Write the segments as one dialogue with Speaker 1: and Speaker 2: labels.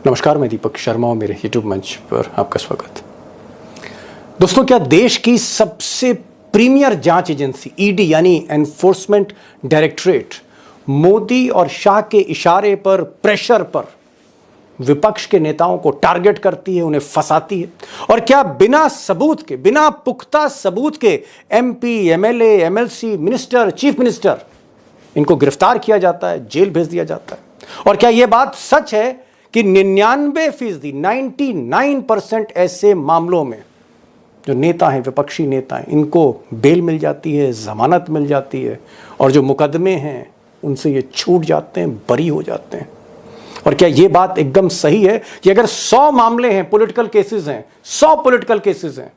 Speaker 1: नमस्कार, मैं दीपक शर्मा और मेरे यूट्यूब मंच पर आपका स्वागत। दोस्तों, क्या देश की सबसे प्रीमियर जांच एजेंसी ईडी यानी एनफोर्समेंट डायरेक्टरेट मोदी और शाह के इशारे पर, प्रेशर पर विपक्ष के नेताओं को टारगेट करती है, उन्हें फंसाती है? और क्या बिना सबूत के, बिना पुख्ता सबूत के MP, MLA, MLC, minister, chief minister इनको गिरफ्तार किया जाता है, जेल भेज दिया जाता है? और क्या यह बात सच है कि 99% 99% ऐसे मामलों में जो नेता हैं, विपक्षी नेता हैं, इनको बेल मिल जाती है, जमानत मिल जाती है और जो मुकदमे हैं उनसे ये छूट जाते हैं, बरी हो जाते हैं? और क्या ये बात एकदम सही है कि अगर 100 मामले हैं, पॉलिटिकल केसेस हैं, 100 पॉलिटिकल केसेस हैं,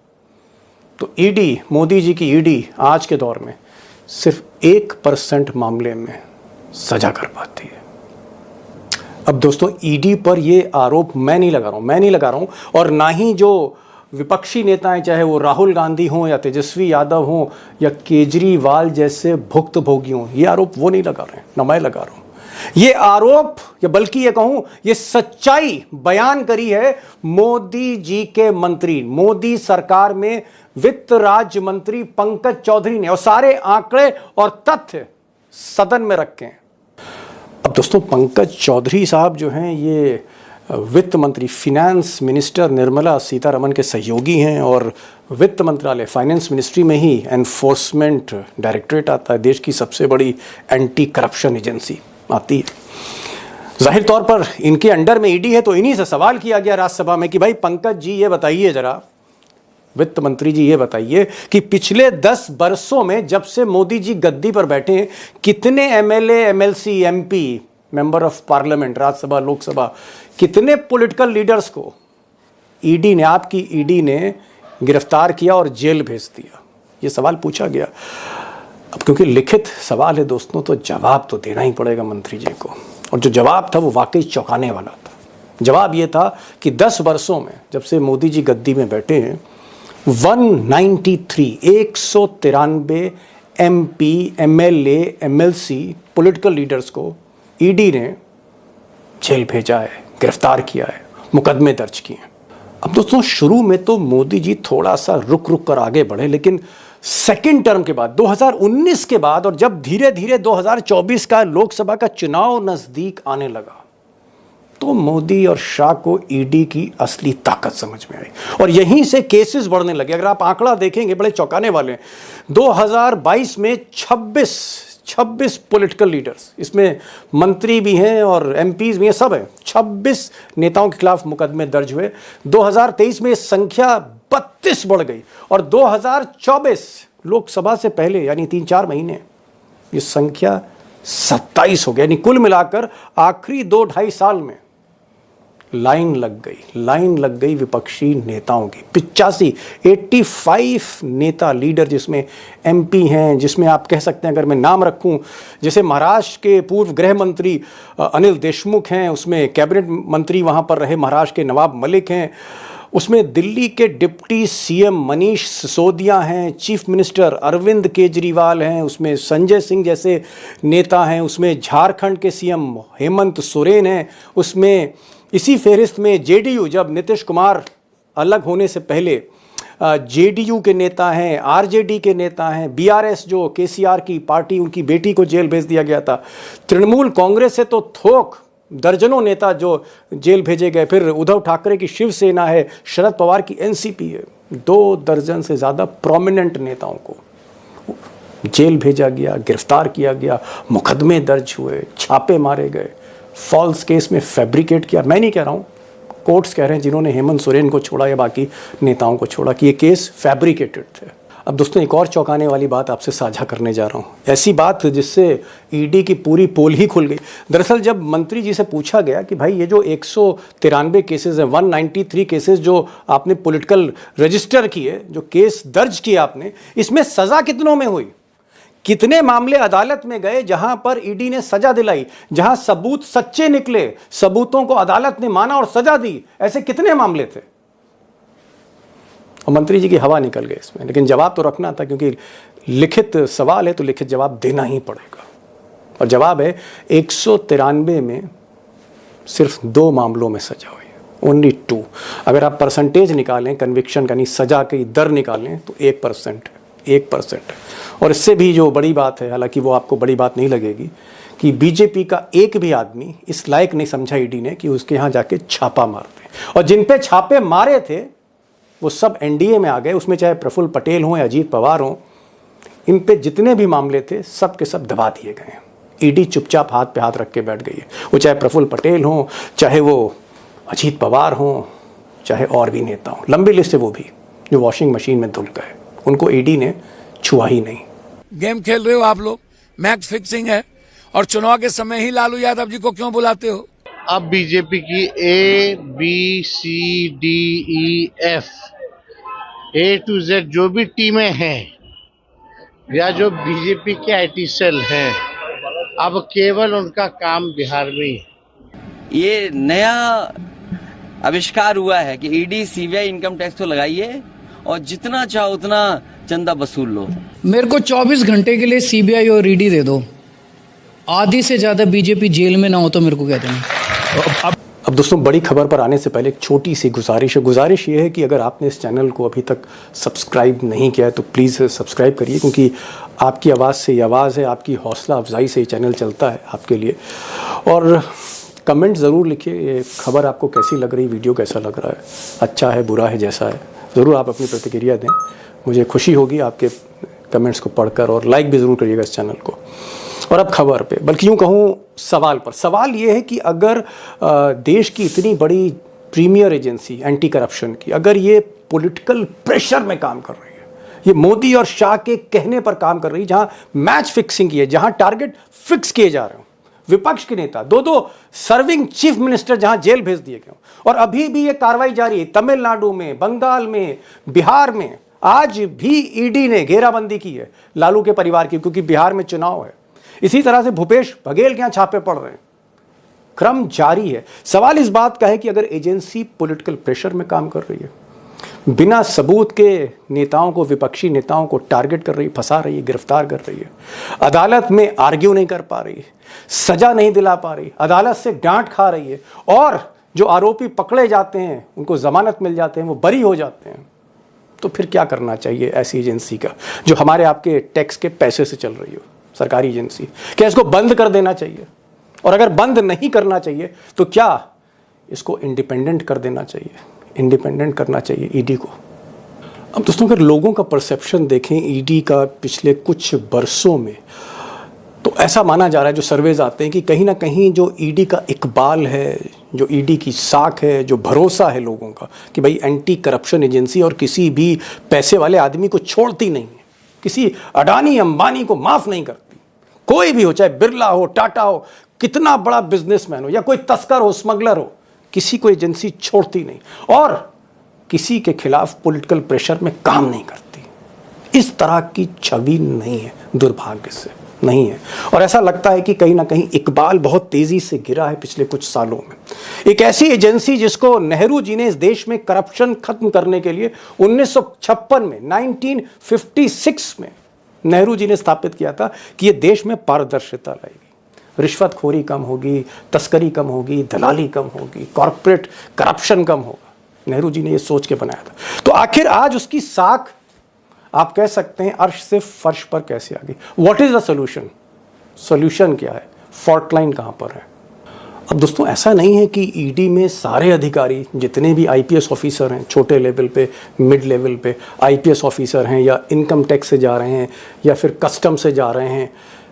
Speaker 1: तो ईडी, मोदी जी की ईडी आज के दौर में सिर्फ 1% मामले में सजा कर पाती है? अब दोस्तों, ईडी पर ये आरोप मैं नहीं लगा रहा हूं और ना ही जो विपक्षी नेता हैं, चाहे वो राहुल गांधी हों या तेजस्वी यादव हों या केजरीवाल जैसे भुक्तभोगी हों, ये आरोप वो नहीं लगा रहे हैं, ना मैं लगा रहा हूं। ये आरोप, या बल्कि ये कहूं, ये सच्चाई बयान करी है मोदी जी के मंत्री, मोदी सरकार में वित्त राज्य मंत्री पंकज चौधरी ने, और सारे आंकड़े और तथ्य सदन में रखे हैं। अब दोस्तों, पंकज चौधरी साहब जो हैं, ये वित्त मंत्री, फिनेंस मिनिस्टर निर्मला सीतारमण के सहयोगी हैं और वित्त मंत्रालय, फाइनेंस मिनिस्ट्री में ही एनफोर्समेंट डायरेक्टरेट आता है। देश की सबसे बड़ी एंटी करप्शन एजेंसी आती है। जाहिर तौर पर इनके अंडर में ईडी है, तो इन्हीं से सवाल किया गया राज्यसभा में कि भाई पंकज जी, ये बताइए जरा, वित्त मंत्री जी ये बताइए कि पिछले 10 वर्षों में जब से मोदी जी गद्दी पर बैठे हैं, कितने MLA, MLC, MP, member of parliament, Rajya Sabha, Lok Sabha, कितने पॉलिटिकल लीडर्स को ईडी ने, आपकी ईडी ने गिरफ्तार किया और जेल भेज दिया? ये सवाल पूछा गया। अब क्योंकि लिखित सवाल है दोस्तों, तो जवाब तो देना ही पड़ेगा मंत्री जी को। और जो जवाब था वो वाकई चौंकाने वाला था। जवाब ये था कि 10 वर्षों में जब से मोदी जी गद्दी में बैठे हैं, 193 MP, MLA, MLC, political leaders को ईडी ने जेल भेजा है, गिरफ्तार किया है, मुकदमे दर्ज किए हैं। अब दोस्तों, शुरू में तो मोदी जी थोड़ा सा रुक कर आगे बढ़े, लेकिन सेकेंड टर्म के बाद, 2019 के बाद, और जब धीरे धीरे 2024 का लोकसभा का चुनाव नजदीक आने लगा, तो मोदी और शाह को ईडी की असली ताकत समझ में आई और यहीं से केसेस बढ़ने लगे। अगर आप आंकड़ा देखेंगे, बड़े चौंकाने वाले हैं। 2022 में 26 पॉलिटिकल लीडर्स, इसमें मंत्री भी हैं और एमपीज भी हैं, सब हैं, 26 नेताओं के खिलाफ मुकदमे दर्ज हुए। 2023 में संख्या 32 बढ़ गई और 2024 लोकसभा से पहले, यानी 3-4 महीने, ये संख्या 27 हो गया। यानी कुल मिलाकर आखिरी 2-2.5 साल में लाइन लग गई विपक्षी नेताओं की। 85 नेता, लीडर, जिसमें एमपी हैं, जिसमें आप कह सकते हैं, अगर मैं नाम रखूं, जैसे महाराष्ट्र के पूर्व गृह मंत्री अनिल देशमुख हैं, उसमें कैबिनेट मंत्री वहां पर रहे महाराष्ट्र के नवाब मलिक हैं, उसमें दिल्ली के डिप्टी सीएम मनीष सिसोदिया हैं, चीफ मिनिस्टर अरविंद केजरीवाल हैं, उसमें संजय सिंह जैसे नेता हैं, उसमें झारखंड के सीएम हेमंत सोरेन हैं, उसमें इसी फहरिस्त में जेडीयू, जब नीतीश कुमार अलग होने से पहले जेडीयू के नेता हैं, आरजेडी के नेता हैं, बीआरएस जो केसीआर की पार्टी, उनकी बेटी को जेल भेज दिया गया था, तृणमूल कांग्रेस से तो थोक दर्जनों नेता जो जेल भेजे गए, फिर उद्धव ठाकरे की शिवसेना है, शरद पवार की एनसीपी है, 2 दर्जन से ज़्यादा प्रोमिनेंट नेताओं को जेल भेजा गया, गिरफ्तार किया गया, मुकदमे दर्ज हुए, छापे मारे गए, फॉल्स केस में फैब्रिकेट किया। मैं नहीं कह रहा हूँ, कोर्ट्स कह रहे हैं, जिन्होंने हेमंत सोरेन को छोड़ा या बाकी नेताओं को छोड़ा, कि ये केस फैब्रिकेटेड थे। अब दोस्तों, एक और चौंकाने वाली बात आपसे साझा करने जा रहा हूँ, ऐसी बात जिससे ईडी की पूरी पोल ही खुल गई। दरअसल जब मंत्री जी से पूछा गया कि भाई ये जो 193 केसेस हैं, 193 केसेस जो आपने पॉलिटिकल रजिस्टर किए, जो केस दर्ज किए आपने, इसमें सज़ा कितनों में हुई? कितने मामले अदालत में गए जहां पर ईडी ने सजा दिलाई, जहां सबूत सच्चे निकले, सबूतों को अदालत ने माना और सजा दी? ऐसे कितने मामले थे? और मंत्री जी की हवा निकल गई इसमें। लेकिन जवाब तो रखना था, क्योंकि लिखित सवाल है तो लिखित जवाब देना ही पड़ेगा। और जवाब है 193 में सिर्फ 2 मामलों में सजा हुई है, ओनली 2। अगर आप परसेंटेज निकालें कन्विक्शन का, नहीं सजा की दर निकालें, तो 1% है, 1%। और इससे भी जो बड़ी बात है, हालांकि वो आपको बड़ी बात नहीं लगेगी, कि बीजेपी का एक भी आदमी इस लायक नहीं समझा ईडी ने कि उसके यहाँ जाके छापा मार दें। और जिन पे छापे मारे थे वो सब एनडीए में आ गए, उसमें चाहे प्रफुल्ल पटेल हों या अजीत पवार हों, इन पे जितने भी मामले थे सब के सब दबा दिए गए हैं। ईडी चुपचाप हाथ पे हाथ रख के बैठ गई है, वो चाहे प्रफुल्ल पटेल हों, चाहे वो अजीत पवार हों, चाहे और भी नेता हों। लंबी लिस्ट है वो भी जो वॉशिंग मशीन में धुल गए, उनको ईडी ने छुआ ही नहीं।
Speaker 2: गेम खेल रहे हो आप लोग, मैच फिक्सिंग है, और चुनाव के समय ही लालू यादव जी को क्यों बुलाते हो?
Speaker 3: अब बीजेपी की ABCDEF A to Z जो भी टीमें हैं या जो बीजेपी के IT सेल हैं, अब केवल उनका काम बिहार में ही है।
Speaker 4: ये नया आविष्कार हुआ है कि ईडी सीबीआई इनकम टैक्स तो लगाइए और जितना चाहो उतना चंदा वसूल लो।
Speaker 5: मेरे को 24 घंटे के लिए सीबीआई और ईडी दे दो, आधी से ज्यादा बीजेपी जेल में ना हो तो मेरे को कहते हैं।
Speaker 1: अब दोस्तों, बड़ी खबर पर आने से पहले एक छोटी सी गुजारिश है। गुजारिश ये है कि अगर आपने इस चैनल को अभी तक सब्सक्राइब नहीं किया है तो प्लीज़ सब्सक्राइब करिए, क्योंकि आपकी आवाज़ से ये आवाज़ है, आपकी हौसला अफजाई से ये चैनल चलता है आपके लिए। और कमेंट ज़रूर लिखिए, ये खबर आपको कैसी लग रही, वीडियो कैसा लग रहा है, अच्छा है, बुरा है, जैसा है, ज़रूर आप अपनी प्रतिक्रिया दें। मुझे खुशी होगी आपके कमेंट्स को पढ़कर, और लाइक भी ज़रूर करिएगा इस चैनल को। और अब खबर पे, बल्कि यूँ कहूँ सवाल पर। सवाल ये है कि अगर देश की इतनी बड़ी प्रीमियर एजेंसी एंटी करप्शन की, अगर ये पॉलिटिकल प्रेशर में काम कर रही है, ये मोदी और शाह के कहने पर काम कर रही है, जहाँ मैच फिक्सिंग की है, जहाँ टारगेट फिक्स किए जा रहे हो, विपक्ष के नेता, 2 सर्विंग चीफ मिनिस्टर जहाँ जेल भेज दिए गए, और अभी भी ये कार्रवाई जारी है तमिलनाडु में, बंगाल में, बिहार में। आज भी ईडी ने घेराबंदी की है लालू के परिवार की, क्योंकि बिहार में चुनाव है। इसी तरह से भूपेश बघेल के यहाँ छापे पड़ रहे हैं, क्रम जारी है। सवाल इस बात का है कि अगर एजेंसी पॉलिटिकल प्रेशर में काम कर रही है, बिना सबूत के नेताओं को, विपक्षी नेताओं को टारगेट कर रही है, फंसा रही है, गिरफ्तार कर रही है, अदालत में आर्ग्यू नहीं कर पा रही है, सजा नहीं दिला पा रही, अदालत से डांट खा रही है, और जो आरोपी पकड़े जाते हैं उनको जमानत मिल जाते हैं, वो बरी हो जाते हैं, तो फिर क्या करना चाहिए ऐसी एजेंसी का जो हमारे आपके टैक्स के पैसे से चल रही हो, सरकारी एजेंसी? क्या इसको बंद कर देना चाहिए? और अगर बंद नहीं करना चाहिए तो क्या इसको इंडिपेंडेंट कर देना चाहिए, इंडिपेंडेंट करना चाहिए ईडी को? अब दोस्तों, अगर लोगों का परसेप्शन देखें ईडी का पिछले कुछ बरसों में, तो ऐसा माना जा रहा है, जो सर्वेज आते हैं, कि कहीं ना कहीं जो ईडी का इकबाल है, जो ईडी की साख है, जो भरोसा है लोगों का कि भाई एंटी करप्शन एजेंसी और किसी भी पैसे वाले आदमी को छोड़ती नहीं है, किसी अडानी अंबानी को माफ़ नहीं करती, कोई भी हो, चाहे बिरला हो, टाटा हो, कितना बड़ा बिजनेसमैन हो, या कोई तस्कर हो, स्मगलर हो, किसी को एजेंसी छोड़ती नहीं, और किसी के खिलाफ पॉलिटिकल प्रेशर में काम नहीं करती। इस तरह की छवि नहीं है, दुर्भाग्य से नहीं है। और ऐसा लगता है कि कहीं ना कहीं इकबाल बहुत तेजी से गिरा है पिछले कुछ सालों में। एक ऐसी एजेंसी जिसको नेहरू जी ने इस देश में करप्शन खत्म करने के लिए 1956 में, 1956 में नेहरू जी ने स्थापित किया था कि ये देश में पारदर्शिता लाएगी, रिश्वतखोरी कम होगी, तस्करी कम होगी, दलाली कम होगी, कॉर्पोरेट करप्शन कम होगा। नेहरू जी ने ये सोच के बनाया था। तो आखिर आज उसकी साख, आप कह सकते हैं, अर्श से फर्श पर कैसे आ गई? What is the solution? Solution क्या है? फॉल्ट लाइन कहाँ पर है? अब दोस्तों, ऐसा नहीं है कि ईडी में सारे अधिकारी, जितने भी आईपीएस ऑफिसर हैं, छोटे लेवल पे, मिड लेवल पे आईपीएस ऑफिसर हैं, या इनकम टैक्स से जा रहे हैं, या फिर कस्टम से जा रहे हैं,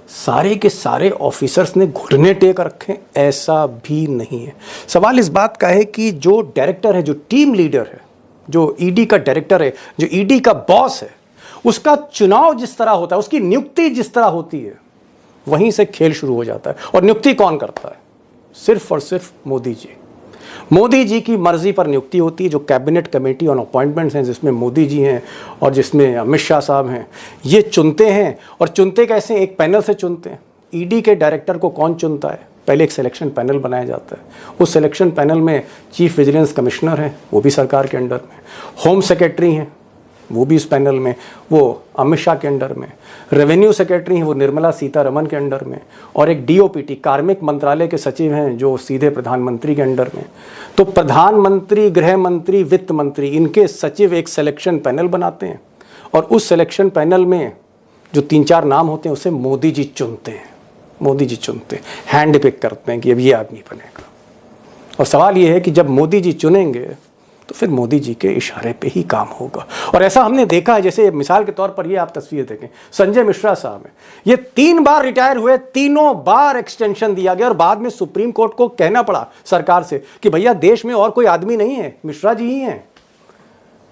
Speaker 1: सारे के सारे ऑफिसर्स ने घुटने टेक रखे। ऐसा भी नहीं है। सवाल इस बात का है कि जो डायरेक्टर है, जो टीम लीडर है, जो ईडी का डायरेक्टर है, जो ईडी का बॉस है, उसका चुनाव जिस तरह होता है, उसकी नियुक्ति जिस तरह होती है, वहीं से खेल शुरू हो जाता है। और नियुक्ति कौन करता है? सिर्फ और सिर्फ मोदी जी। मोदी जी की मर्जी पर नियुक्ति होती है। जो कैबिनेट कमेटी ऑन अपॉइंटमेंट्स हैं, जिसमें मोदी जी हैं और जिसमें अमित शाह साहब हैं, ये चुनते हैं। और चुनते कैसे? एक पैनल से चुनते हैं। ईडी के डायरेक्टर को कौन चुनता है? पहले एक सिलेक्शन पैनल बनाया जाता है। उस सिलेक्शन पैनल में चीफ विजिलेंस कमिश्नर हैं, वो भी सरकार के अंडर में, होम सेक्रेटरी हैं, वो भी इस पैनल में, वो अमित शाह के अंडर में। रेवेन्यू सेक्रेटरी हैं वो निर्मला सीतारमण के अंडर में, और एक डीओपीटी कार्मिक मंत्रालय के सचिव हैं जो सीधे प्रधानमंत्री के अंडर में। तो प्रधानमंत्री, गृह मंत्री, वित्त मंत्री, इनके सचिव एक सिलेक्शन पैनल बनाते हैं, और उस सिलेक्शन पैनल में जो 3-4 नाम होते हैं उसे मोदी जी चुनते हैं। मोदी जी चुनते हैं, हैंड पिक करते हैं कि अब ये आदमी बनेगा। और सवाल ये है कि जब मोदी जी चुनेंगे तो फिर मोदी जी के इशारे पे ही काम होगा। और ऐसा हमने देखा है, जैसे मिसाल के तौर पर ये आप तस्वीर देखें, संजय मिश्रा साहब हैं, ये 3 बार रिटायर हुए, तीनों बार एक्सटेंशन दिया गया, और बाद में सुप्रीम कोर्ट को कहना पड़ा सरकार से कि भैया देश में और कोई आदमी नहीं है, मिश्रा जी ही हैं।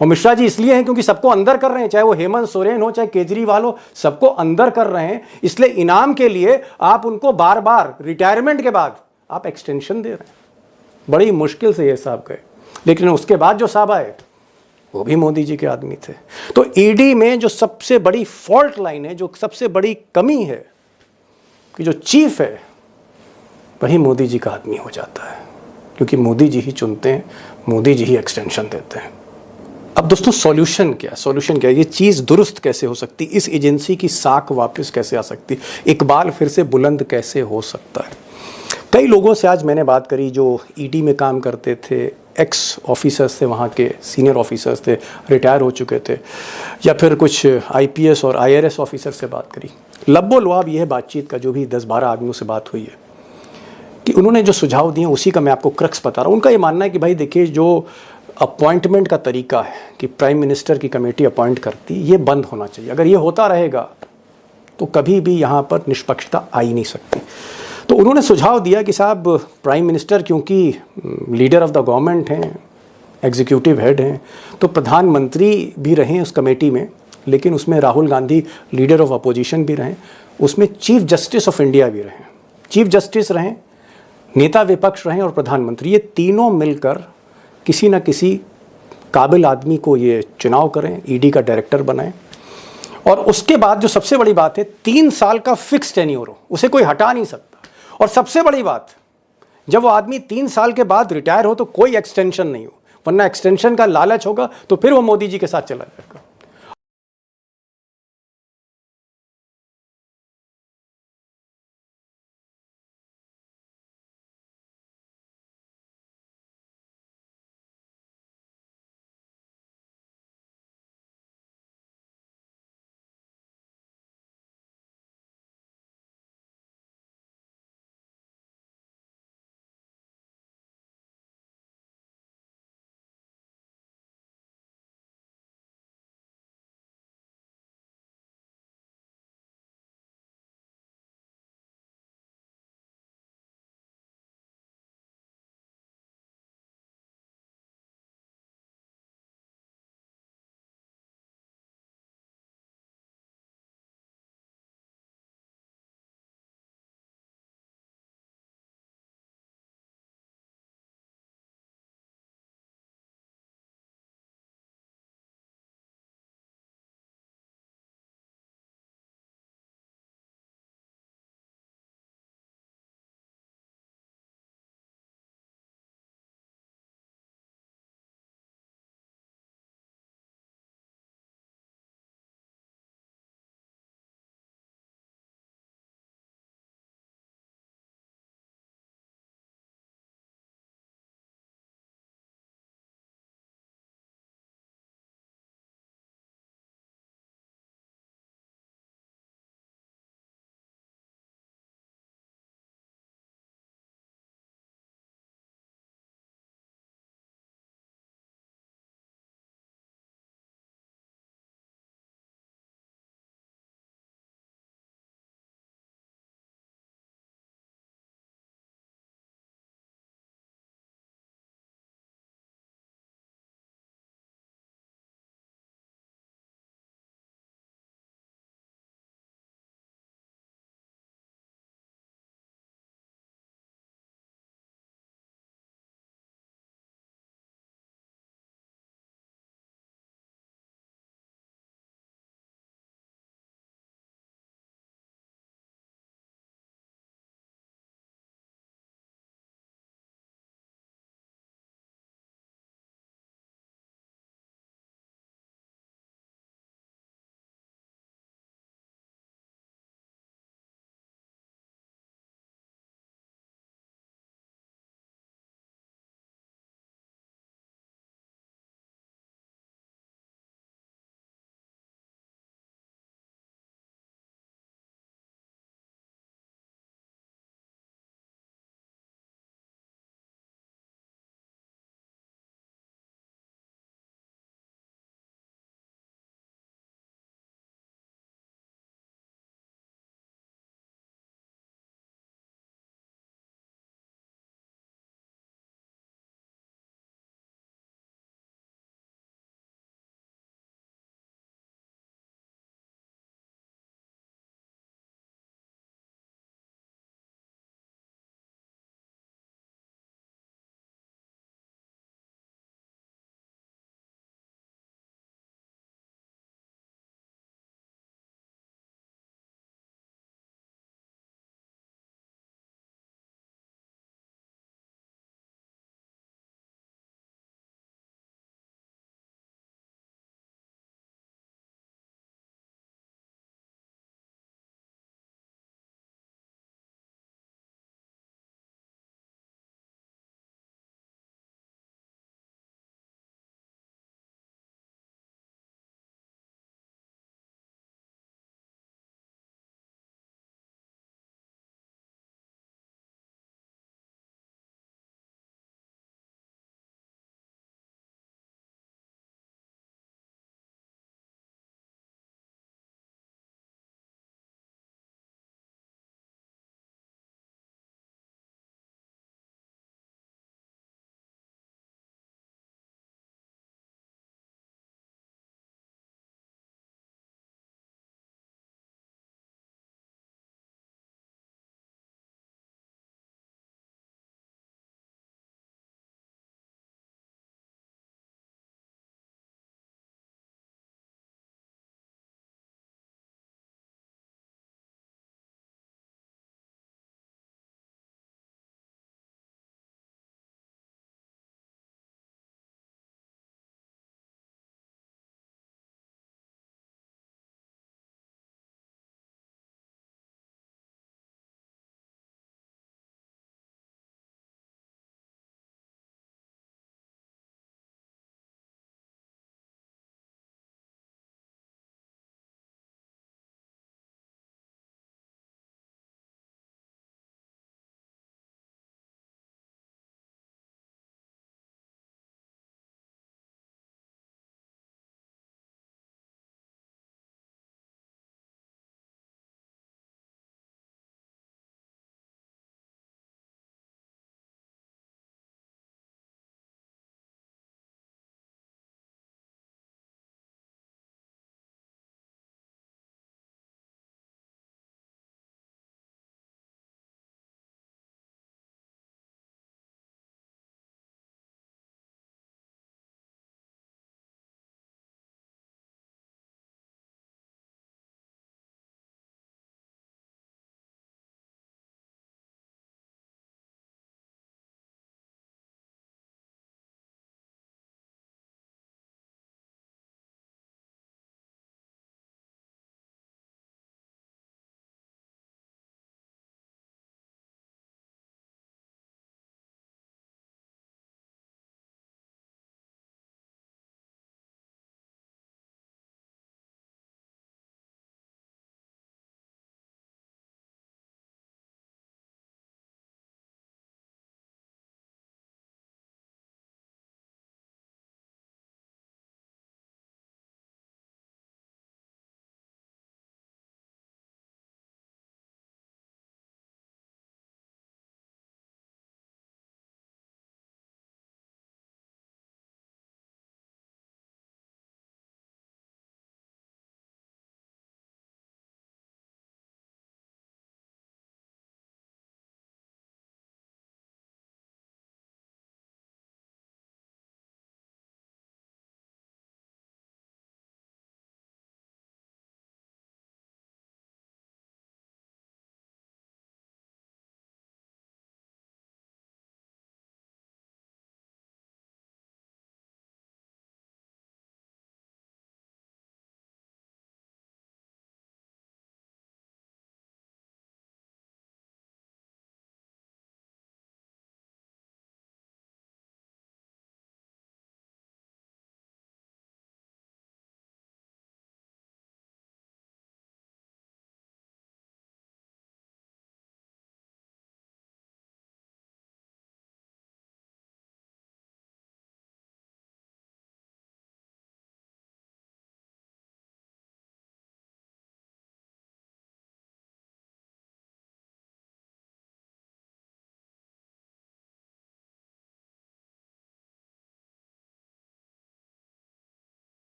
Speaker 1: और मिश्रा जी इसलिए हैं क्योंकि सबको अंदर कर रहे हैं, चाहे वो हेमंत सोरेन हो, चाहे केजरीवाल हो, सबको अंदर कर रहे हैं। इसलिए इनाम के लिए आप उनको बार बार रिटायरमेंट के बाद आप एक्सटेंशन दे रहे हैं। बड़ी मुश्किल से ये साहब गए, लेकिन उसके बाद जो साहब आए वो भी मोदी जी के आदमी थे। तो ईडी में जो सबसे बड़ी फॉल्ट लाइन है, जो सबसे बड़ी कमी है, कि जो चीफ है वही मोदी जी का आदमी हो जाता है, क्योंकि मोदी जी ही चुनते हैं, मोदी जी ही एक्सटेंशन देते हैं। अब दोस्तों सॉल्यूशन क्या है? सॉल्यूशन क्या है? ये चीज़ दुरुस्त कैसे हो सकती, इस एजेंसी की साख वापस कैसे आ सकती, इकबाल फिर से बुलंद कैसे हो सकता है? कई लोगों से आज मैंने बात करी जो ईडी में काम करते थे, एक्स ऑफिसर्स थे, वहाँ के सीनियर ऑफिसर्स थे, रिटायर हो चुके थे, या फिर कुछ आईपीएस और आईआरएस ऑफिसर से बात करी। लब्बो लुआब ये है बातचीत का, जो भी 10-12 आदमियों से बात हुई है, कि उन्होंने जो सुझाव दिए उसी का मैं आपको क्रक्स बता रहा हूँ। उनका ये मानना है कि भाई देखिए, जो अपॉइंटमेंट का तरीका है कि प्राइम मिनिस्टर की कमेटी अपॉइंट करती, ये बंद होना चाहिए। अगर ये होता रहेगा तो कभी भी यहाँ पर निष्पक्षता आ ही नहीं सकती। तो उन्होंने सुझाव दिया कि साहब प्राइम मिनिस्टर क्योंकि लीडर ऑफ द गवर्नमेंट हैं, एग्जीक्यूटिव हेड हैं, तो प्रधानमंत्री भी रहें उस कमेटी में, लेकिन उसमें Rahul Gandhi leader of opposition भी रहें, उसमें चीफ जस्टिस ऑफ इंडिया भी रहें, चीफ जस्टिस रहें, नेता विपक्ष रहें और प्रधानमंत्री, ये तीनों मिलकर किसी न किसी काबिल आदमी को ये चुनाव करें, ईडी का डायरेक्टर बनाएं। और उसके बाद जो सबसे बड़ी बात है, 3 साल का फिक्स टेन्योर हो, उसे कोई हटा नहीं सकता। और सबसे बड़ी बात, जब वो आदमी 3 साल के बाद रिटायर हो तो कोई एक्सटेंशन नहीं हो, वरना एक्सटेंशन का लालच होगा तो फिर वो मोदी जी के साथ चला जाएगा।